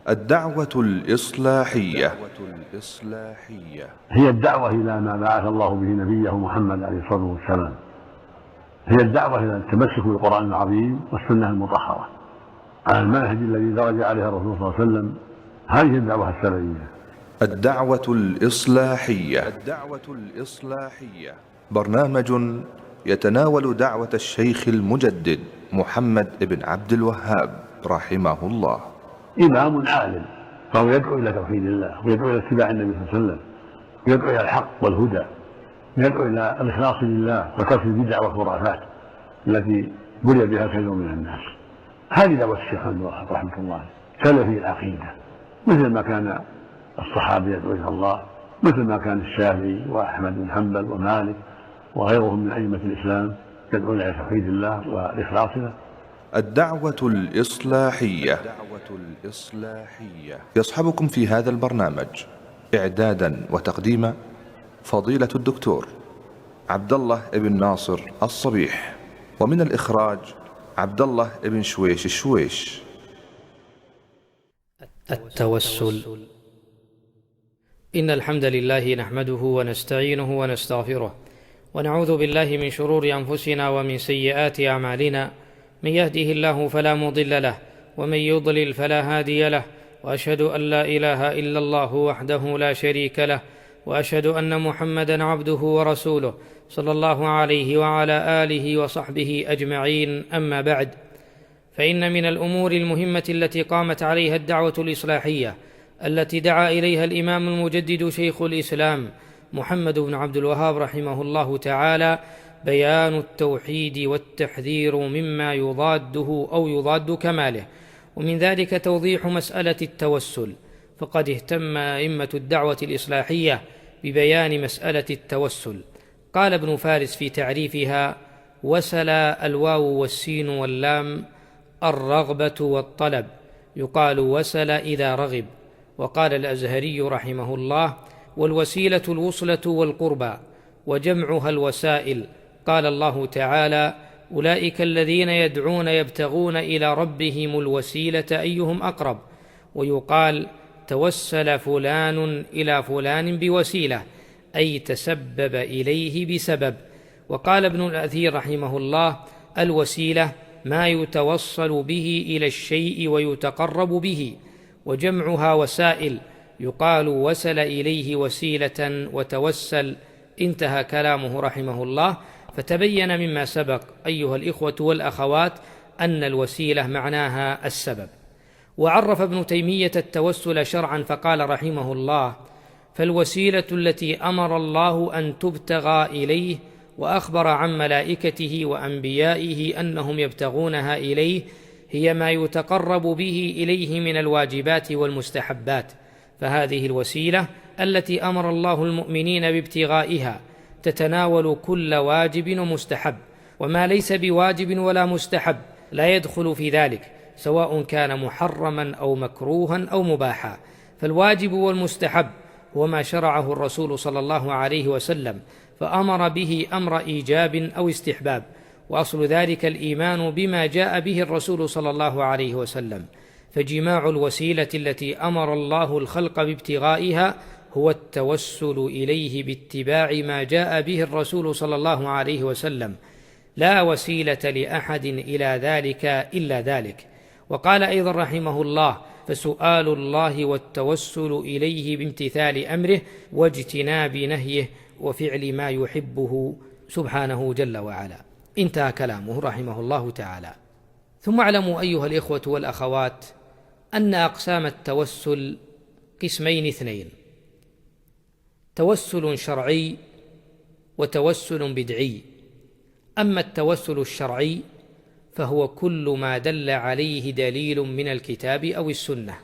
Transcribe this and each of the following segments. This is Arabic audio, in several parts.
الدعوة الإصلاحية. هي الدعوة إلى ما بعث الله به نبيه محمد عليه الصلاة والسلام، هي الدعوة إلى التمسك بالقرآن العظيم والسنة المطهرة على المنهج الذي درج عليه الرسول صلى الله عليه وسلم. هذه الدعوة السلفية. الدعوة الإصلاحية. برنامج يتناول دعوة الشيخ المجدد محمد بن عبد الوهاب رحمه الله. إمام عالم، فهو يدعو إلى توحيد الله ويدعو إلى اتباع النبي صلى الله عليه وسلم، يدعو إلى الحق والهدى، يدعو إلى الإخلاص لله وترك البدع والخرافات التي بلي بها كثير من الناس. هذه دعوة الشيخ عبد الوهاب رحمه الله، سلفي العقيدة، مثل ما كان الصحابة يدعو إلى الله، مثل ما كان الشافعي وأحمد بن حنبل ومالك وغيرهم من أئمة الإسلام يدعون إلى توحيد الله والإخلاص له. الدعوة الإصلاحية. يصحبكم في هذا البرنامج إعدادا وتقديما فضيلة الدكتور عبد الله بن ناصر الصبيح، ومن الإخراج عبد الله بن شويش الشويش. التوسل. إن الحمد لله نحمده ونستعينه ونستغفره، ونعوذ بالله من شرور أنفسنا ومن سيئات أعمالنا، من يهده الله فلا مضل له ومن يضلل فلا هادي له، وأشهد أن لا إله إلا الله وحده لا شريك له، وأشهد أن محمدًا عبده ورسوله صلى الله عليه وعلى آله وصحبه أجمعين. أما بعد، فإن من الأمور المهمة التي قامت عليها الدعوة الإصلاحية التي دعا إليها الإمام المجدد شيخ الإسلام محمد بن عبد الوهاب رحمه الله تعالى بيان التوحيد والتحذير مما يضاده أو يضاد كماله، ومن ذلك توضيح مسألة التوسل. فقد اهتم أئمة الدعوة الإصلاحية ببيان مسألة التوسل. قال ابن فارس في تعريفها: وسل الواو والسين واللام الرغبة والطلب، يقال وسل إذا رغب. وقال الأزهري رحمه الله: والوسيلة الوصلة والقربى، وجمعها الوسائل. قال الله تعالى: أولئك الذين يدعون يبتغون إلى ربهم الوسيلة أيهم أقرب. ويقال: توسل فلان إلى فلان بوسيلة، أي تسبب إليه بسبب. وقال ابن الأثير رحمه الله: الوسيلة ما يتوصل به إلى الشيء ويتقرب به، وجمعها وسائل، يقال وسل إليه وسيلة وتوسل. انتهى كلامه رحمه الله. فتبين مما سبق أيها الإخوة والأخوات أن الوسيلة معناها السبب. وعرف ابن تيمية التوسل شرعا فقال رحمه الله: فالوسيلة التي أمر الله أن تبتغى إليه، وأخبر عن ملائكته وأنبيائه أنهم يبتغونها إليه، هي ما يتقرب به إليه من الواجبات والمستحبات. فهذه الوسيلة التي أمر الله المؤمنين بابتغائها تتناول كل واجب ومستحب، وما ليس بواجب ولا مستحب لا يدخل في ذلك، سواء كان محرما أو مكروها أو مباحا. فالواجب والمستحب هو ما شرعه الرسول صلى الله عليه وسلم، فأمر به أمر إيجاب أو استحباب، وأصل ذلك الإيمان بما جاء به الرسول صلى الله عليه وسلم. فجماع الوسيلة التي أمر الله الخلق بابتغائها هو التوسل إليه باتباع ما جاء به الرسول صلى الله عليه وسلم، لا وسيلة لأحد إلى ذلك إلا ذلك. وقال أيضا رحمه الله: فسؤال الله والتوسل إليه بامتثال أمره واجتناب نهيه وفعل ما يحبه سبحانه جل وعلا. انتهى كلامه رحمه الله تعالى. ثم اعلموا أيها الإخوة والأخوات أن أقسام التوسل قسمين اثنين: توسل شرعي وتوسل بدعي. أما التوسل الشرعي فهو كل ما دل عليه دليل من الكتاب أو السنة،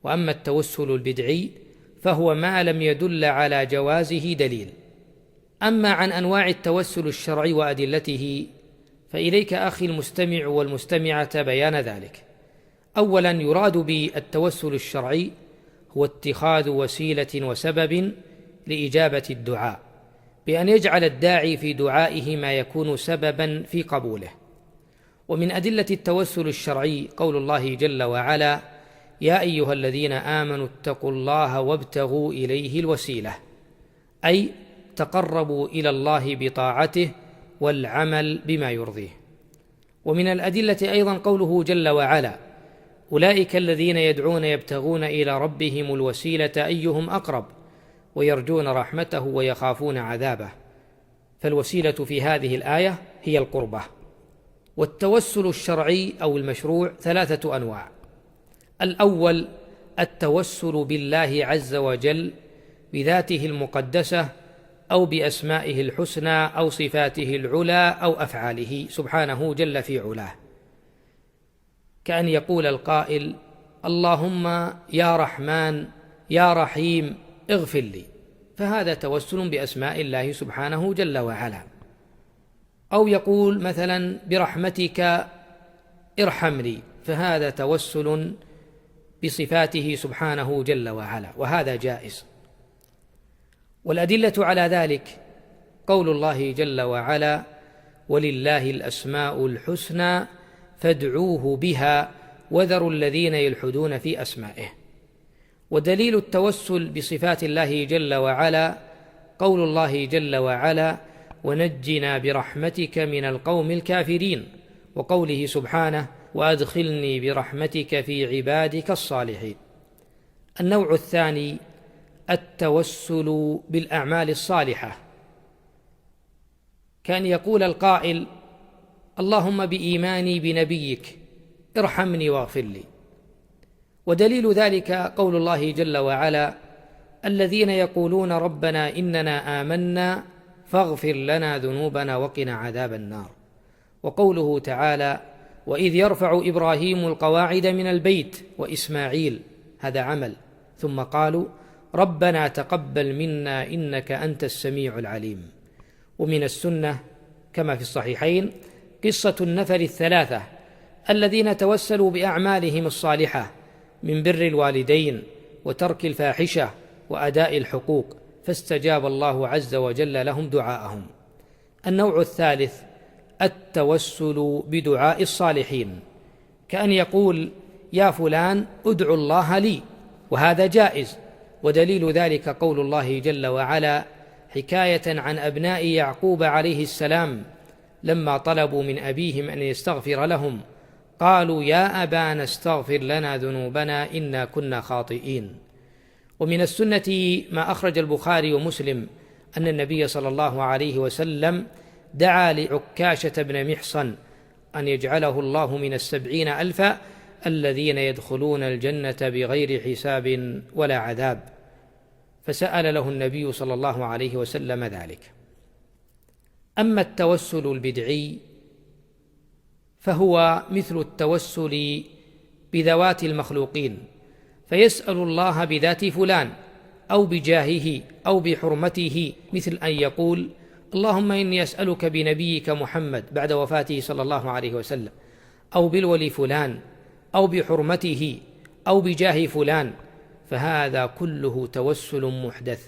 وأما التوسل البدعي فهو ما لم يدل على جوازه دليل. أما عن أنواع التوسل الشرعي وأدلته فإليك أخي المستمع والمستمعة بيان ذلك. أولا، يراد بالتوسل الشرعي هو اتخاذ وسيلة وسبب لإجابة الدعاء، بأن يجعل الداعي في دعائه ما يكون سببا في قبوله. ومن أدلة التوسل الشرعي قول الله جل وعلا: يا أيها الذين آمنوا اتقوا الله وابتغوا إليه الوسيلة، أي تقربوا إلى الله بطاعته والعمل بما يرضيه. ومن الأدلة أيضا قوله جل وعلا: أولئك الذين يدعون يبتغون إلى ربهم الوسيلة أيهم أقرب ويرجون رحمته ويخافون عذابه. فالوسيلة في هذه الآية هي القربة. والتوسل الشرعي أو المشروع 3 أنواع: الأول التوسل بالله عز وجل بذاته المقدسة أو بأسمائه الحسنى أو صفاته العلى أو أفعاله سبحانه جل في علاه، كأن يقول القائل: اللهم يا رحمن يا رحيم اغفر لي، فهذا توسل بأسماء الله سبحانه جل وعلا. أو يقول مثلا: برحمتك ارحمني، فهذا توسل بصفاته سبحانه جل وعلا، وهذا جائز. والأدلة على ذلك قول الله جل وعلا: ولله الأسماء الحسنى فادعوه بها وذروا الذين يلحدون في أسمائه. ودليل التوسل بصفات الله جل وعلا قول الله جل وعلا: ونجنا برحمتك من القوم الكافرين، وقوله سبحانه: وأدخلني برحمتك في عبادك الصالحين. النوع الثاني التوسل بالأعمال الصالحة، كان يقول القائل: اللهم بإيماني بنبيك ارحمني واغفر لي. ودليل ذلك قول الله جل وعلا: الذين يقولون ربنا إننا آمنا فاغفر لنا ذنوبنا وقنا عذاب النار. وقوله تعالى: وإذ يرفع إبراهيم القواعد من البيت وإسماعيل، هذا عمل. ثم قالوا: ربنا تقبل منا إنك أنت السميع العليم. ومن السنة كما في الصحيحين قصة النفر 3 الذين توسلوا بأعمالهم الصالحة من بر الوالدين وترك الفاحشة وأداء الحقوق، فاستجاب الله عز وجل لهم دعاءهم. النوع الثالث التوسل بدعاء الصالحين، كأن يقول: يا فلان ادعو الله لي، وهذا جائز. ودليل ذلك قول الله جل وعلا حكاية عن أبناء يعقوب عليه السلام لما طلبوا من أبيهم أن يستغفر لهم، قالوا: يا أبانا استغفر لنا ذنوبنا إنا كنا خاطئين. ومن السنة ما أخرج البخاري ومسلم أن النبي صلى الله عليه وسلم دعا لعكاشة بن محصن أن يجعله الله من 70,000 الذين يدخلون الجنة بغير حساب ولا عذاب، فسأل له النبي صلى الله عليه وسلم ذلك. أما التوسل البدعي فهو مثل التوسل بذوات المخلوقين، فيسأل الله بذات فلان أو بجاهه أو بحرمته، مثل أن يقول: اللهم إني أسألك بنبيك محمد بعد وفاته صلى الله عليه وسلم، أو بالولي فلان، أو بحرمته، أو بجاه فلان. فهذا كله توسل محدث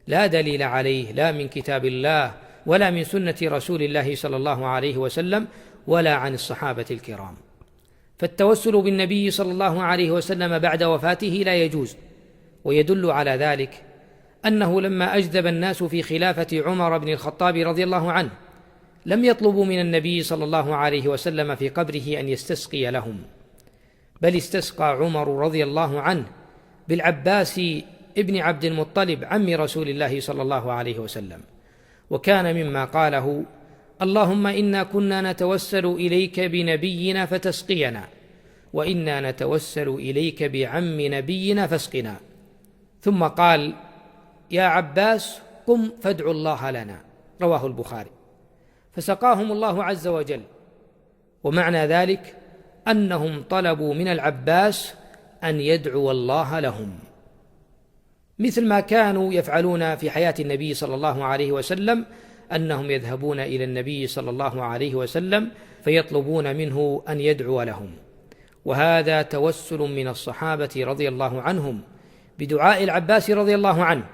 لا دليل عليه لا من كتاب الله ولا من سنة رسول الله صلى الله عليه وسلم ولا عن الصحابة الكرام. فالتوسل بالنبي صلى الله عليه وسلم بعد وفاته لا يجوز. ويدل على ذلك أنه لما أجذب الناس في خلافة عمر بن الخطاب رضي الله عنه لم يطلبوا من النبي صلى الله عليه وسلم في قبره أن يستسقي لهم، بل استسقى عمر رضي الله عنه بالعباس ابن عبد المطلب عم رسول الله صلى الله عليه وسلم، وكان مما قاله: اللهم إنا كنا نتوسل إليك بنبينا فتسقينا، وإنا نتوسل إليك بعم نبينا فاسقنا. ثم قال: يا عباس قم فادعوا الله لنا، رواه البخاري. فسقاهم الله عز وجل. ومعنى ذلك أنهم طلبوا من العباس أن يدعو الله لهم، مثل ما كانوا يفعلون في حياة النبي صلى الله عليه وسلم، أنهم يذهبون إلى النبي صلى الله عليه وسلم فيطلبون منه أن يدعو لهم. وهذا توسل من الصحابة رضي الله عنهم بدعاء العباس رضي الله عنه،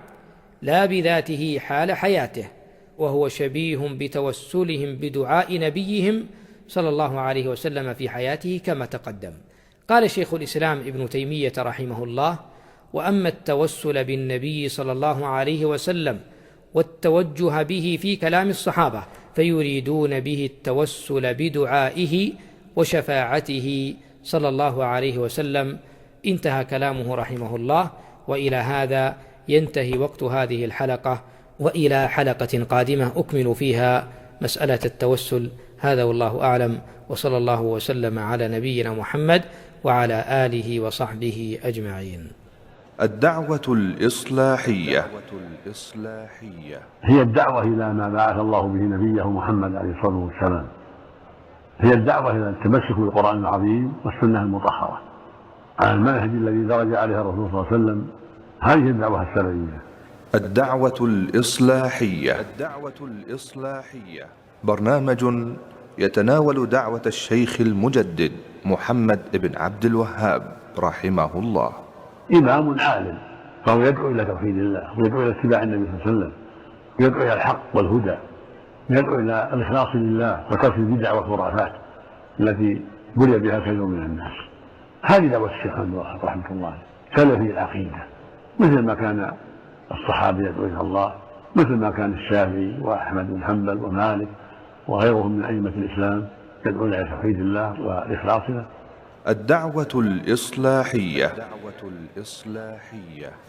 لا بذاته حال حياته، وهو شبيه بتوسلهم بدعاء نبيهم صلى الله عليه وسلم في حياته كما تقدم. قال شيخ الإسلام ابن تيمية رحمه الله: وأما التوسل بالنبي صلى الله عليه وسلم والتوجه به في كلام الصحابة فيريدون به التوسل بدعائه وشفاعته صلى الله عليه وسلم. انتهى كلامه رحمه الله. وإلى هذا ينتهي وقت هذه الحلقة، وإلى حلقة قادمة أكمل فيها مسألة التوسل. هذا والله أعلم، وصلى الله وسلم على نبينا محمد وعلى آله وصحبه أجمعين. الدعوة الإصلاحية هي الدعوة إلى ما بعث الله به نبيه محمد عليه الصلاة والسلام، هي الدعوة إلى التمسك بالقرآن العظيم والسنة المطهرة على المنهج الذي درج عليه الرسول صلى الله عليه وسلم. هذه الدعوة السلفية. الدعوة الإصلاحية برنامج يتناول دعوة الشيخ المجدد محمد بن عبد الوهاب رحمه الله. إمام عالم، فهو يدعو إلى توحيد الله، ويدعو إلى اتباع النبي صلى الله عليه وسلم، ويدعو إلى الحق والهدى، ويدعو إلى الإخلاص لله وترك البدع والخرافات التي بلي بها كثير من الناس. هذه دعوة الشيخ عبد الوهاب رحمه الله، سلفي العقيدة، مثل ما كان الصحابة يدعو إلى الله، مثل ما كان الشافعي وأحمد بن حنبل ومالك وغيرهم من أئمة الإسلام يدعون إلى توحيد الله والإخلاص له. الدعوة الإصلاحية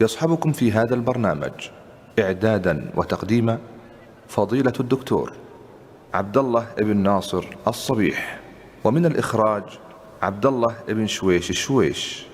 يصحبكم في هذا البرنامج إعدادا وتقديما فضيلة الدكتور عبد الله بن ناصر الصبيح، ومن الإخراج عبد الله بن شويش الشويش.